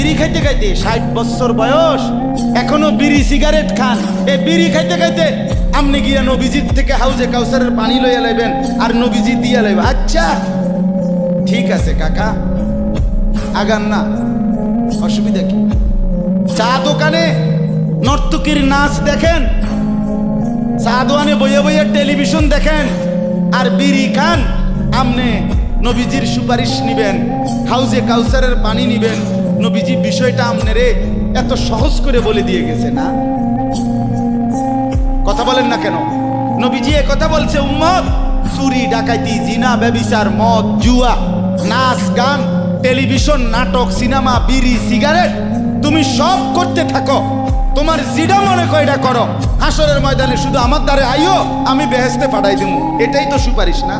বিড়ি খাইতে খাইতে 60 বছর বয়স এখনো বিড়ি সিগারেট খান। এই বিড়ি খাইতে খাইতে আপনি গিয়া নবীজির থেকে হাউজে কাউসারের পানি লইয়া লাইবেন আর নবীজি দিয়া লাইবেন। আচ্ছা ঠিক আছে কাকা, আগান না, অসুবিধা কি? চা দোকানে নর্তকীর নাচ দেখেন, চা দোকানে বইয়ে বইয়ে টেলিভিশন দেখেন, আর বিড়ি খান। আমনে নবীজির সুপারিশ নিবেন, হাউজে কাউসারের পানি নিবেন। নবীজি বিষয়টা আমনেরে এত সহজ করে বলে দিয়ে গেছে না? কথা বলেন না কেন? নবীজি এ কথা বলছে, উম্মত চুরি ডাকাতি জিনা ব্যভিচার মদ জুয়া নাচ গান টেলিভিশন নাটক সিনেমা বিড়ি সিগারেট তুমি সব করতে থাকো, তোমার জিডা মনে কয়টা করো, হাসরের ময়দানে শুধু আমার দ্বারে আইও, আমি বেহেশতে পাঠাই দেবো। এটাই তো সুপারিশ না?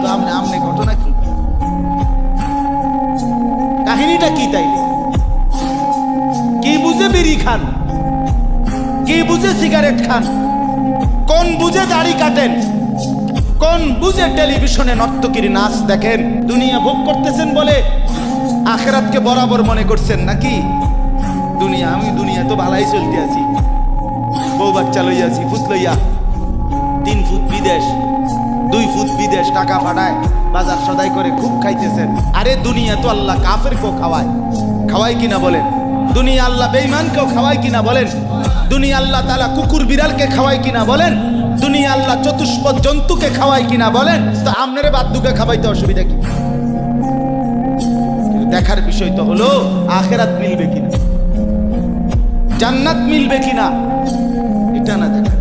তো আমনে ঘটনা কি, কাহিনীটা কি? তাইলে কি বুঝে বিড়ি খান, কি বুঝে সিগারেট খান, কোন বুঝে দাড়ি কাটেন, কোন বুঝে টেলিভিশনে নর্তকীর নাচ দেখেন? দুনিয়া ভোগ করতেছেন বলে আখিরাতকে বরাবর মনে করছেন নাকি? দুনিয়া, আমি দুনিয়া তো ভালাই চলতে আছি, বউ বাচ্চা লইয়া আছি, ফুট লইয়া 3 ফুট বিদেশ 2 ফুট বিদেশ, টাকা পাঠায় বাজার সদাই করে খুব খাইতেছেন। আরে দুনিয়া তো আল্লাহ কাফেরকেও খাওয়ায়, খাওয়ায় কিনা বলেন? দুনিয়া আল্লাহ বেঈমানকেও খাওয়ায় কিনা বলেন? দুনিয়া আল্লাহ তাআলা কুকুর বিড়ালকে খাওয়ায় কিনা বলেন? দুনিয়া আল্লাহ চতুষ্পদ জন্তুকে খাওয়ায় কিনা বলেন? তো আমনেরে বাদ্দুকে খাওয়াইতে অসুবিধা কি? দেখার বিষয় তো হলো আখিরাত মিলবে কিনা, জান্নাত মিলবে কিনা, এটা না দেখা।